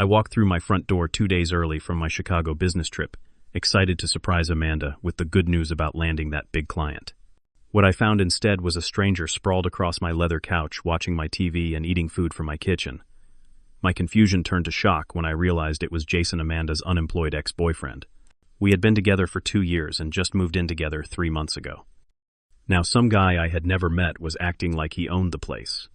I walked through my front door 2 days early from my Chicago business trip, excited to surprise Amanda with the good news about landing that big client. What I found instead was a stranger sprawled across my leather couch watching my TV and eating food from my kitchen. My confusion turned to shock when I realized it was Jason, Amanda's unemployed ex-boyfriend. We had been together for 2 years and just moved in together 3 months ago. Now some guy I had never met was acting like he owned the place.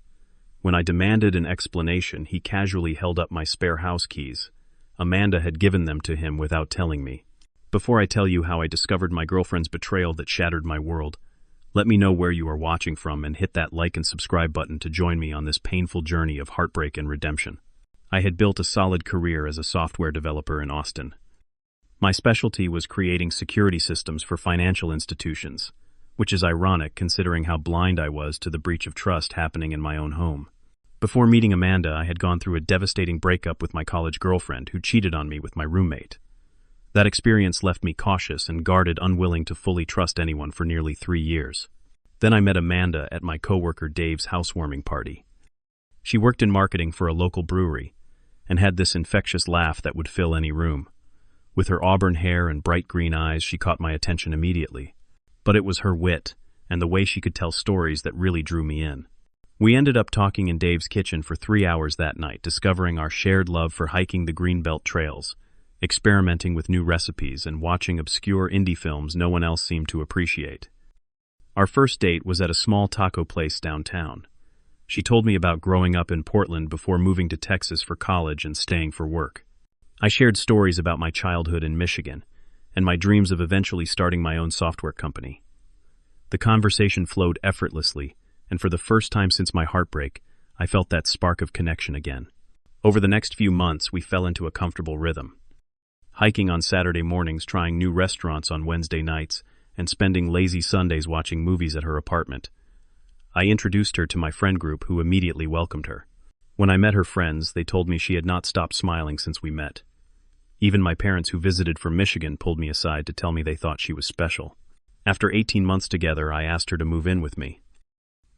When I demanded an explanation, he casually held up my spare house keys. Amanda had given them to him without telling me. Before I tell you how I discovered my girlfriend's betrayal that shattered my world, let me know where you are watching from and hit that like and subscribe button to join me on this painful journey of heartbreak and redemption. I had built a solid career as a software developer in Austin. My specialty was creating security systems for financial institutions, which is ironic considering how blind I was to the breach of trust happening in my own home. Before meeting Amanda, I had gone through a devastating breakup with my college girlfriend who cheated on me with my roommate. That experience left me cautious and guarded, unwilling to fully trust anyone for nearly 3 years. Then I met Amanda at my coworker Dave's housewarming party. She worked in marketing for a local brewery and had this infectious laugh that would fill any room. With her auburn hair and bright green eyes, she caught my attention immediately. But it was her wit and the way she could tell stories that really drew me in. We ended up talking in Dave's kitchen for 3 hours that night, discovering our shared love for hiking the Greenbelt trails, experimenting with new recipes, and watching obscure indie films no one else seemed to appreciate. Our first date was at a small taco place downtown. She told me about growing up in Portland before moving to Texas for college and staying for work. I shared stories about my childhood in Michigan and my dreams of eventually starting my own software company. The conversation flowed effortlessly, and for the first time since my heartbreak, I felt that spark of connection again. Over the next few months, we fell into a comfortable rhythm. Hiking on Saturday mornings, trying new restaurants on Wednesday nights, and spending lazy Sundays watching movies at her apartment. I introduced her to my friend group, who immediately welcomed her. When I met her friends, they told me she had not stopped smiling since we met. Even my parents, who visited from Michigan, pulled me aside to tell me they thought she was special. After 18 months together, I asked her to move in with me.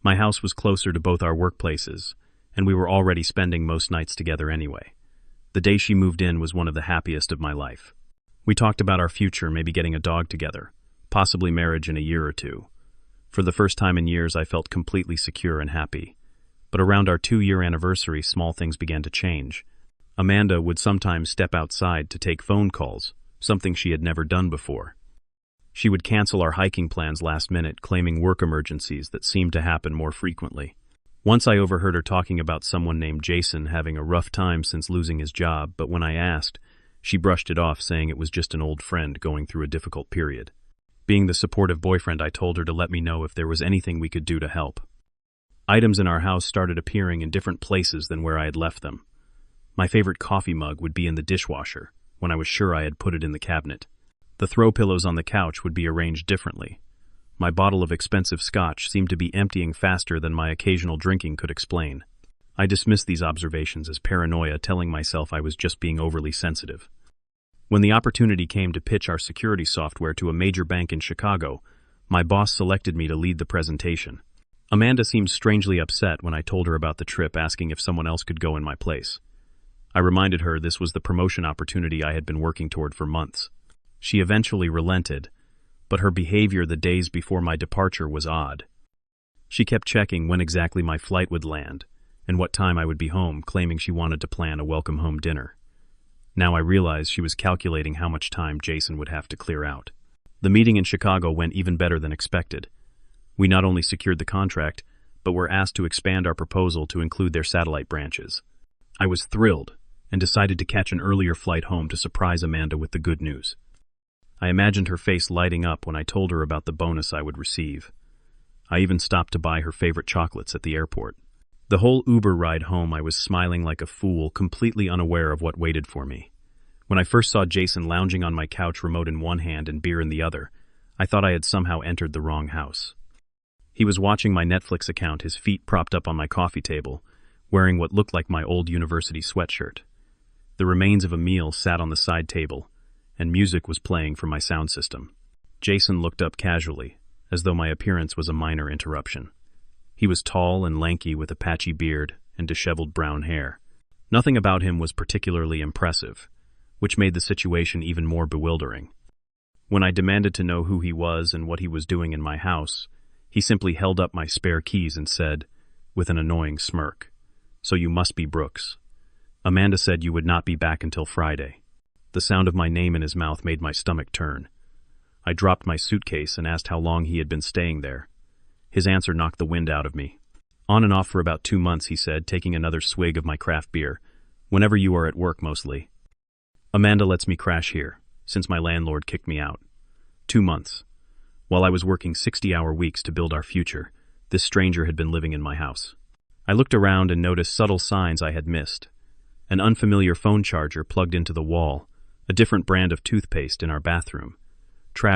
My house was closer to both our workplaces, and we were already spending most nights together anyway. The day she moved in was one of the happiest of my life. We talked about our future, maybe getting a dog together, possibly marriage in a year or 2. For the first time in years, I felt completely secure and happy. But around our 2-year anniversary, small things began to change. Amanda would sometimes step outside to take phone calls, something she had never done before. She would cancel our hiking plans last minute, claiming work emergencies that seemed to happen more frequently. Once I overheard her talking about someone named Jason having a rough time since losing his job, but when I asked, she brushed it off, saying it was just an old friend going through a difficult period. Being the supportive boyfriend, I told her to let me know if there was anything we could do to help. Items in our house started appearing in different places than where I had left them. My favorite coffee mug would be in the dishwasher, when I was sure I had put it in the cabinet. The throw pillows on the couch would be arranged differently. My bottle of expensive scotch seemed to be emptying faster than my occasional drinking could explain. I dismissed these observations as paranoia, telling myself I was just being overly sensitive. When the opportunity came to pitch our security software to a major bank in Chicago, my boss selected me to lead the presentation. Amanda seemed strangely upset when I told her about the trip, asking if someone else could go in my place. I reminded her this was the promotion opportunity I had been working toward for months. She eventually relented, but her behavior the days before my departure was odd. She kept checking when exactly my flight would land and what time I would be home, claiming she wanted to plan a welcome home dinner. Now I realized she was calculating how much time Jason would have to clear out. The meeting in Chicago went even better than expected. We not only secured the contract, but were asked to expand our proposal to include their satellite branches. I was thrilled and decided to catch an earlier flight home to surprise Amanda with the good news. I imagined her face lighting up when I told her about the bonus I would receive. I even stopped to buy her favorite chocolates at the airport. The whole Uber ride home, I was smiling like a fool, completely unaware of what waited for me. When I first saw Jason lounging on my couch, remote in one hand and beer in the other, I thought I had somehow entered the wrong house. He was watching my Netflix account, his feet propped up on my coffee table, wearing what looked like my old university sweatshirt. The remains of a meal sat on the side table, and music was playing from my sound system. Jason looked up casually, as though my appearance was a minor interruption. He was tall and lanky with a patchy beard and disheveled brown hair. Nothing about him was particularly impressive, which made the situation even more bewildering. When I demanded to know who he was and what he was doing in my house, he simply held up my spare keys and said, with an annoying smirk, "So you must be Brooks. Amanda said you would not be back until Friday." The sound of my name in his mouth made my stomach turn. I dropped my suitcase and asked how long he had been staying there. His answer knocked the wind out of me. "On and off for about 2 months," he said, taking another swig of my craft beer. "Whenever you are at work, mostly. Amanda lets me crash here, since my landlord kicked me out. 2 months. While I was working 60-hour weeks to build our future, this stranger had been living in my house." I looked around and noticed subtle signs I had missed. An unfamiliar phone charger plugged into the wall, a different brand of toothpaste in our bathroom,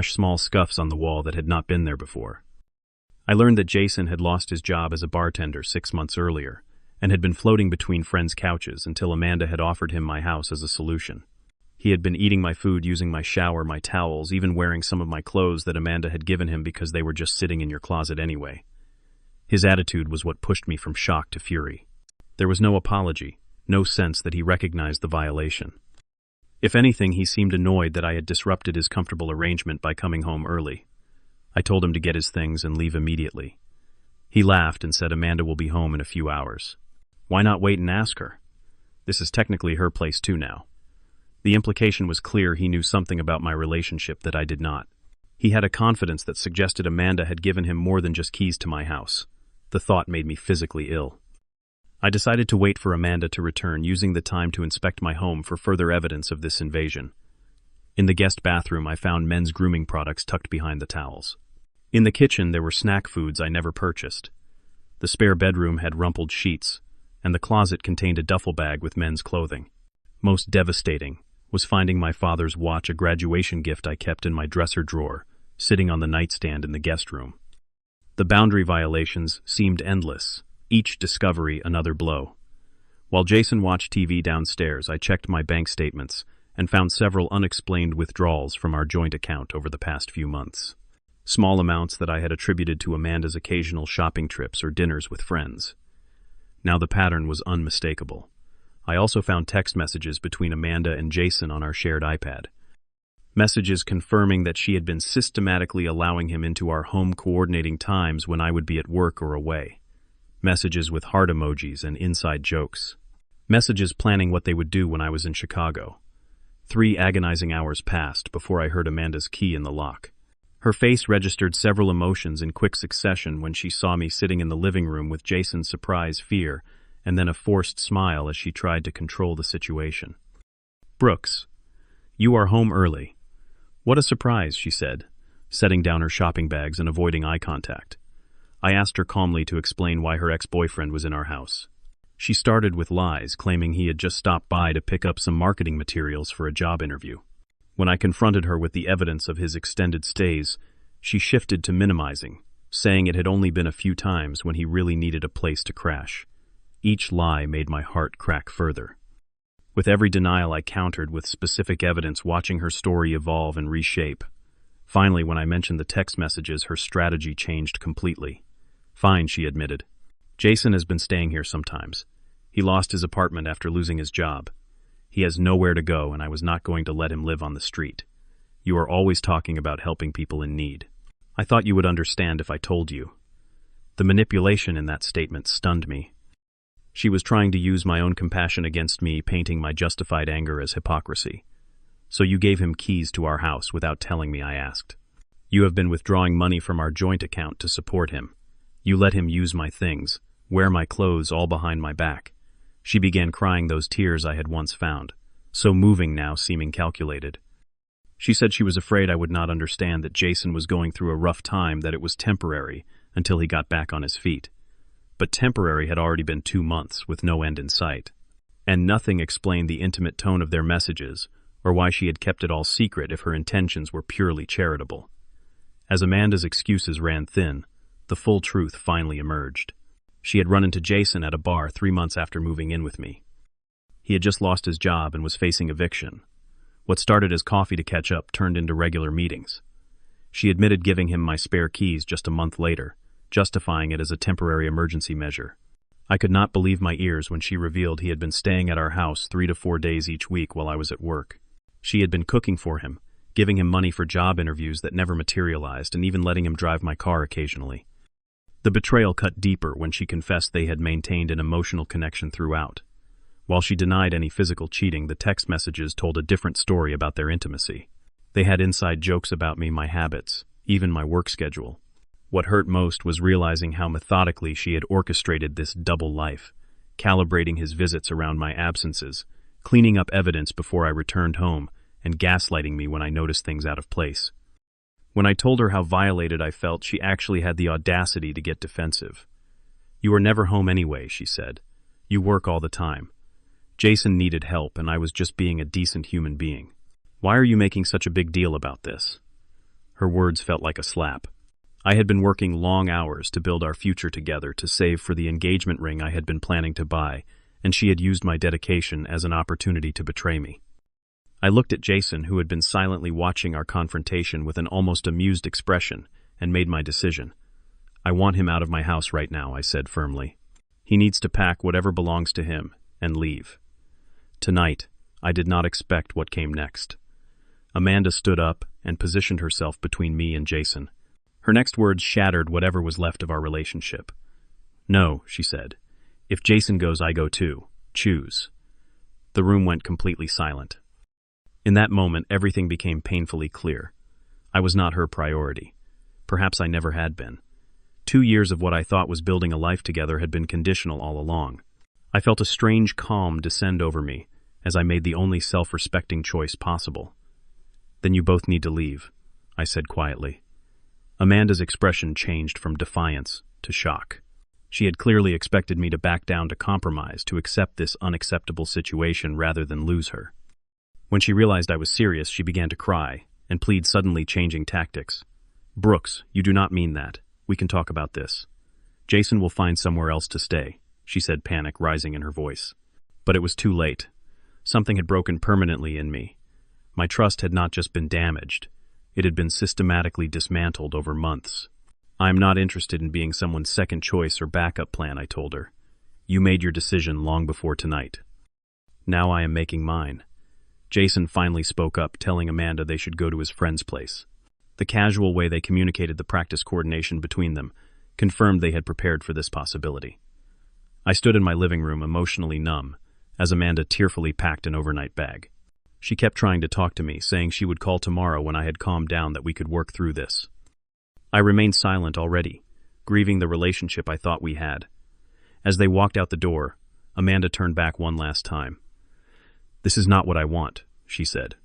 small scuffs on the wall that had not been there before. I learned that Jason had lost his job as a bartender 6 months earlier, and had been floating between friends' couches until Amanda had offered him my house as a solution. He had been eating my food, using my shower, my towels, even wearing some of my clothes that Amanda had given him because they were just sitting in your closet anyway. His attitude was what pushed me from shock to fury. There was no apology, no sense that he recognized the violation. If anything, he seemed annoyed that I had disrupted his comfortable arrangement by coming home early. I told him to get his things and leave immediately. He laughed and said Amanda will be home in a few hours. Why not wait and ask her? This is technically her place too now. The implication was clear. He knew something about my relationship that I did not. He had a confidence that suggested Amanda had given him more than just keys to my house. The thought made me physically ill. I decided to wait for Amanda to return, using the time to inspect my home for further evidence of this invasion. In the guest bathroom, I found men's grooming products tucked behind the towels. In the kitchen, there were snack foods I never purchased. The spare bedroom had rumpled sheets, and the closet contained a duffel bag with men's clothing. Most devastating was finding my father's watch, a graduation gift I kept in my dresser drawer, sitting on the nightstand in the guest room. The boundary violations seemed endless, each discovery another blow. While Jason watched TV downstairs, I checked my bank statements and found several unexplained withdrawals from our joint account over the past few months. Small amounts that I had attributed to Amanda's occasional shopping trips or dinners with friends. Now the pattern was unmistakable. I also found text messages between Amanda and Jason on our shared iPad. Messages confirming that she had been systematically allowing him into our home, coordinating times when I would be at work or away. Messages with heart emojis and inside jokes. Messages planning what they would do when I was in Chicago. 3 agonizing hours passed before I heard Amanda's key in the lock. Her face registered several emotions in quick succession when she saw me sitting in the living room with Jason's surprise, fear, and then a forced smile as she tried to control the situation. "Brooks, you are home early." "What a surprise," she said, setting down her shopping bags and avoiding eye contact. I asked her calmly to explain why her ex-boyfriend was in our house. She started with lies, claiming he had just stopped by to pick up some marketing materials for a job interview. When I confronted her with the evidence of his extended stays, she shifted to minimizing, saying it had only been a few times when he really needed a place to crash. Each lie made my heart crack further. With every denial, I countered with specific evidence, watching her story evolve and reshape. Finally, when I mentioned the text messages, her strategy changed completely. "Fine," she admitted. "Jason has been staying here sometimes. He lost his apartment after losing his job. He has nowhere to go, and I was not going to let him live on the street. You are always talking about helping people in need. I thought you would understand if I told you." The manipulation in that statement stunned me. She was trying to use my own compassion against me, painting my justified anger as hypocrisy. "So you gave him keys to our house without telling me?" I asked. "You have been withdrawing money from our joint account to support him. You let him use my things, wear my clothes, all behind my back." She began crying, those tears I had once found, so moving now, seeming calculated. She said she was afraid I would not understand that Jason was going through a rough time, that it was temporary until he got back on his feet. But temporary had already been 2 months with no end in sight. And nothing explained the intimate tone of their messages, or why she had kept it all secret if her intentions were purely charitable. As Amanda's excuses ran thin, the full truth finally emerged. She had run into Jason at a bar 3 months after moving in with me. He had just lost his job and was facing eviction. What started as coffee to catch up turned into regular meetings. She admitted giving him my spare keys just a month later, justifying it as a temporary emergency measure. I could not believe my ears when she revealed he had been staying at our house 3 to 4 days each week while I was at work. She had been cooking for him, giving him money for job interviews that never materialized, and even letting him drive my car occasionally. The betrayal cut deeper when she confessed they had maintained an emotional connection throughout. While she denied any physical cheating, the text messages told a different story about their intimacy. They had inside jokes about me, my habits, even my work schedule. What hurt most was realizing how methodically she had orchestrated this double life, calibrating his visits around my absences, cleaning up evidence before I returned home, and gaslighting me when I noticed things out of place. When I told her how violated I felt, she actually had the audacity to get defensive. "You are never home anyway," she said. "You work all the time. Jason needed help, and I was just being a decent human being. Why are you making such a big deal about this?" Her words felt like a slap. I had been working long hours to build our future together, to save for the engagement ring I had been planning to buy, and she had used my dedication as an opportunity to betray me. I looked at Jason, who had been silently watching our confrontation with an almost amused expression, and made my decision. "I want him out of my house right now," I said firmly. "He needs to pack whatever belongs to him and leave." Tonight, I did not expect what came next. Amanda stood up and positioned herself between me and Jason. Her next words shattered whatever was left of our relationship. "No," she said. "If Jason goes, I go too. Choose." The room went completely silent. In that moment, everything became painfully clear. I was not her priority. Perhaps I never had been. 2 years of what I thought was building a life together had been conditional all along. I felt a strange calm descend over me as I made the only self-respecting choice possible. "Then you both need to leave," I said quietly. Amanda's expression changed from defiance to shock. She had clearly expected me to back down, to compromise, to accept this unacceptable situation rather than lose her. When she realized I was serious, she began to cry and plead, suddenly changing tactics. "Brooks, you do not mean that. We can talk about this. Jason will find somewhere else to stay," she said, panic rising in her voice. But it was too late. Something had broken permanently in me. My trust had not just been damaged. It had been systematically dismantled over months. "I am not interested in being someone's second choice or backup plan," I told her. "You made your decision long before tonight. Now I am making mine." Jason finally spoke up, telling Amanda they should go to his friend's place. The casual way they communicated the practice coordination between them confirmed they had prepared for this possibility. I stood in my living room, emotionally numb, as Amanda tearfully packed an overnight bag. She kept trying to talk to me, saying she would call tomorrow when I had calmed down, that we could work through this. I remained silent already, grieving the relationship I thought we had. As they walked out the door, Amanda turned back one last time. "This is not what I want," she said.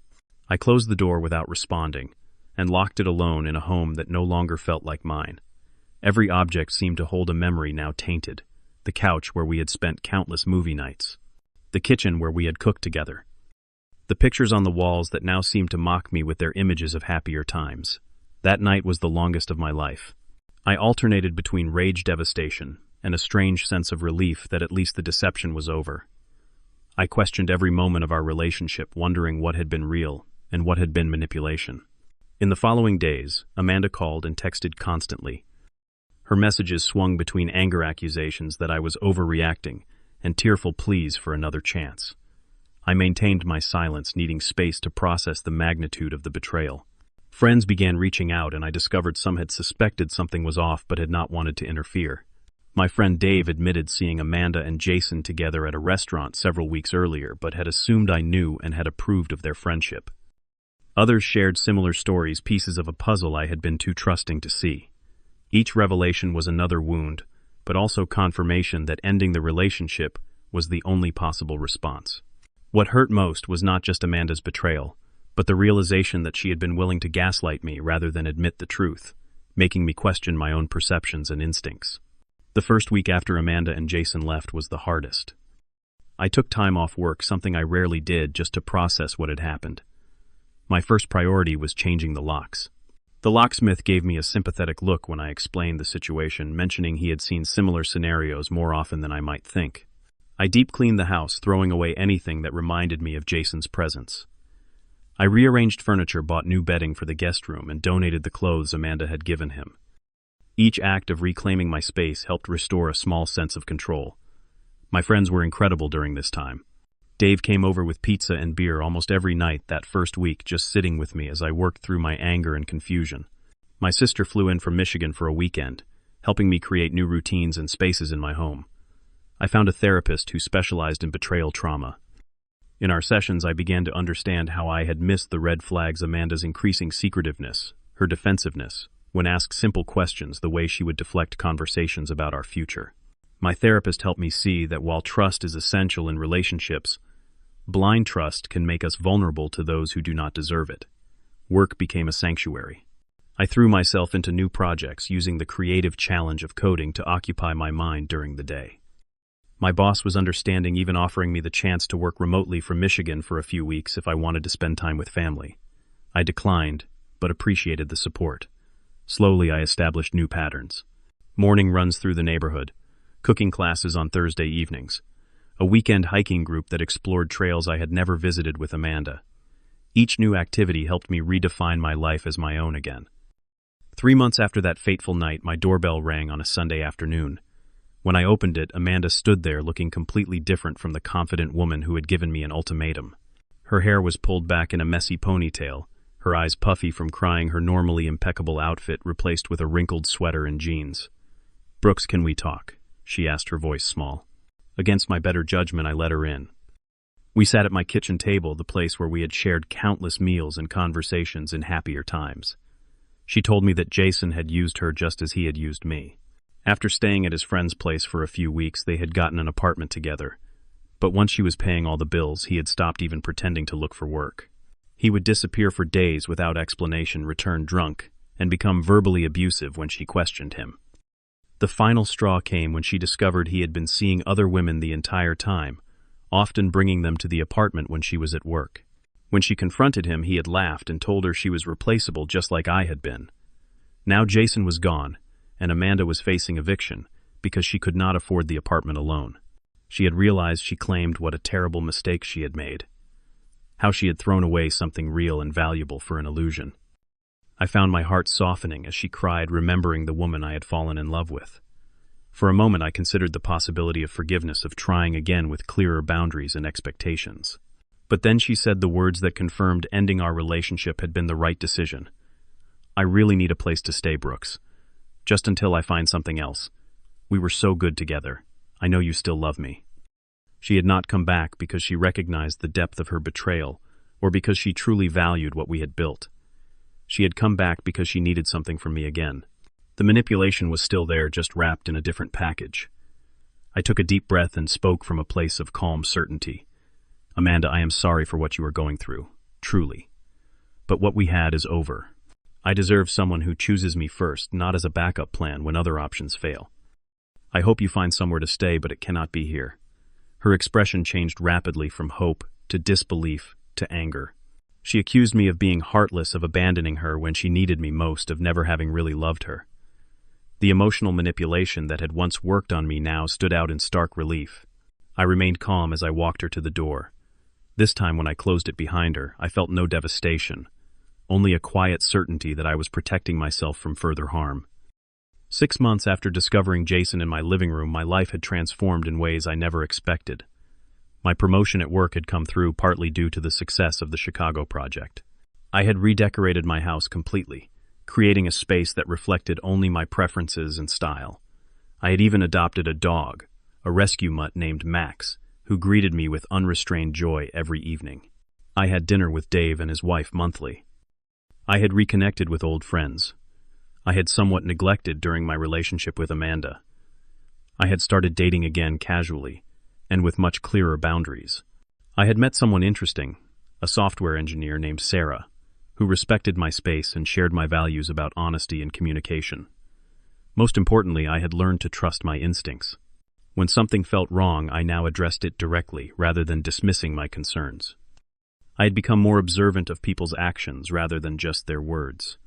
I closed the door without responding, and locked it alone in a home that no longer felt like mine. Every object seemed to hold a memory now tainted. The couch where we had spent countless movie nights. The kitchen where we had cooked together. The pictures on the walls that now seemed to mock me with their images of happier times. That night was the longest of my life. I alternated between rage, devastation, and a strange sense of relief that at least the deception was over. I questioned every moment of our relationship, wondering what had been real and what had been manipulation. In the following days, Amanda called and texted constantly. Her messages swung between anger accusations that I was overreacting and tearful pleas for another chance. I maintained my silence, needing space to process the magnitude of the betrayal. Friends began reaching out, and I discovered some had suspected something was off but had not wanted to interfere. My friend Dave admitted seeing Amanda and Jason together at a restaurant several weeks earlier, but had assumed I knew and had approved of their friendship. Others shared similar stories, pieces of a puzzle I had been too trusting to see. Each revelation was another wound, but also confirmation that ending the relationship was the only possible response. What hurt most was not just Amanda's betrayal, but the realization that she had been willing to gaslight me rather than admit the truth, making me question my own perceptions and instincts. The first week after Amanda and Jason left was the hardest. I took time off work, something I rarely did, just to process what had happened. My first priority was changing the locks. The locksmith gave me a sympathetic look when I explained the situation, mentioning he had seen similar scenarios more often than I might think. I deep cleaned the house, throwing away anything that reminded me of Jason's presence. I rearranged furniture, bought new bedding for the guest room, and donated the clothes Amanda had given him. Each act of reclaiming my space helped restore a small sense of control, My friends were incredible during this time. Dave came over with pizza and beer almost every night that first week, just sitting with me as I worked through my anger and confusion. My sister flew in from Michigan for a weekend, helping me create new routines and spaces in my home. I found a therapist who specialized in betrayal trauma. In our sessions, I began to understand how I had missed the red flags: Amanda's increasing secretiveness, her defensiveness, when asked simple questions, the way she would deflect conversations about our future. My therapist helped me see that while trust is essential in relationships, blind trust can make us vulnerable to those who do not deserve it. Work became a sanctuary. I threw myself into new projects, using the creative challenge of coding to occupy my mind during the day. My boss was understanding, even offering me the chance to work remotely from Michigan for a few weeks if I wanted to spend time with family. I declined, but appreciated the support. Slowly, I established new patterns. Morning runs through the neighborhood, cooking classes on Thursday evenings, a weekend hiking group that explored trails I had never visited with Amanda. Each new activity helped me redefine my life as my own again. 3 months after that fateful night, my doorbell rang on a Sunday afternoon. When I opened it, Amanda stood there looking completely different from the confident woman who had given me an ultimatum. Her hair was pulled back in a messy ponytail, her eyes puffy from crying, her normally impeccable outfit replaced with a wrinkled sweater and jeans. "Brooks, can we talk?" she asked, her voice small. Against my better judgment, I let her in. We sat at my kitchen table, the place where we had shared countless meals and conversations in happier times. She told me that Jason had used her just as he had used me. After staying at his friend's place for a few weeks, they had gotten an apartment together. But once she was paying all the bills, he had stopped even pretending to look for work. He would disappear for days without explanation, return drunk, and become verbally abusive when she questioned him. The final straw came when she discovered he had been seeing other women the entire time, often bringing them to the apartment when she was at work. When she confronted him, he had laughed and told her she was replaceable, just like I had been. Now Jason was gone, and Amanda was facing eviction because she could not afford the apartment alone. She had realized, she claimed, what a terrible mistake she had made. How she had thrown away something real and valuable for an illusion. I found my heart softening as she cried, remembering the woman I had fallen in love with. For a moment, I considered the possibility of forgiveness, of trying again with clearer boundaries and expectations. But then she said the words that confirmed ending our relationship had been the right decision. "I really need a place to stay, Brooks. Just until I find something else. We were so good together. I know you still love me." She had not come back because she recognized the depth of her betrayal, or because she truly valued what we had built. She had come back because she needed something from me again. The manipulation was still there, just wrapped in a different package. I took a deep breath and spoke from a place of calm certainty. "Amanda, I am sorry for what you are going through, truly. But what we had is over. I deserve someone who chooses me first, not as a backup plan when other options fail. I hope you find somewhere to stay, but it cannot be here." Her expression changed rapidly from hope to disbelief to anger. She accused me of being heartless, of abandoning her when she needed me most, of never having really loved her. The emotional manipulation that had once worked on me now stood out in stark relief. I remained calm as I walked her to the door. This time, when I closed it behind her, I felt no devastation, only a quiet certainty that I was protecting myself from further harm. 6 months after discovering Jason in my living room, my life had transformed in ways I never expected. My promotion at work had come through, partly due to the success of the Chicago project. I had redecorated my house completely, creating a space that reflected only my preferences and style. I had even adopted a dog, a rescue mutt named Max, who greeted me with unrestrained joy every evening. I had dinner with Dave and his wife monthly. I had reconnected with old friends. I had somewhat neglected during my relationship with Amanda. I had started dating again casually, and with much clearer boundaries. I had met someone interesting, a software engineer named Sarah, who respected my space and shared my values about honesty and communication. Most importantly, I had learned to trust my instincts. When something felt wrong, I now addressed it directly rather than dismissing my concerns. I had become more observant of people's actions rather than just their words.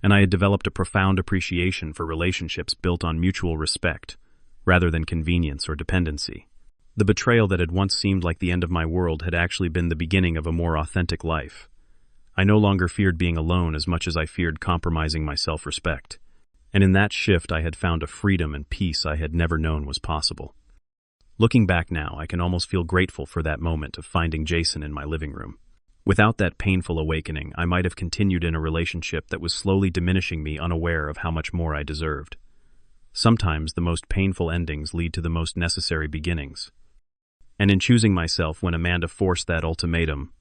And I had developed a profound appreciation for relationships built on mutual respect rather than convenience or dependency. The betrayal that had once seemed like the end of my world had actually been the beginning of a more authentic life. I no longer feared being alone as much as I feared compromising my self-respect. And in that shift, I had found a freedom and peace I had never known was possible. Looking back now, I can almost feel grateful for that moment of finding Jason in my living room. Without that painful awakening, I might have continued in a relationship that was slowly diminishing me, unaware of how much more I deserved. Sometimes the most painful endings lead to the most necessary beginnings. And in choosing myself when Amanda forced that ultimatum,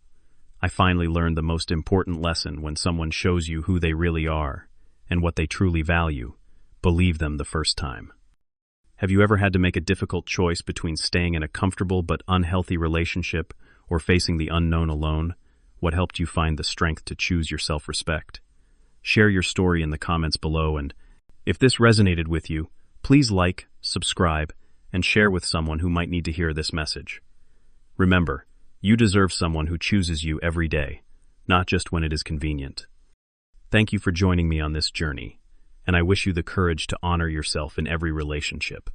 I finally learned the most important lesson: when someone shows you who they really are and what they truly value, believe them the first time. Have you ever had to make a difficult choice between staying in a comfortable but unhealthy relationship or facing the unknown alone? What helped you find the strength to choose your self-respect? Share your story in the comments below, and if this resonated with you, please like, subscribe, and share with someone who might need to hear this message. Remember, you deserve someone who chooses you every day, not just when it is convenient. Thank you for joining me on this journey, and I wish you the courage to honor yourself in every relationship.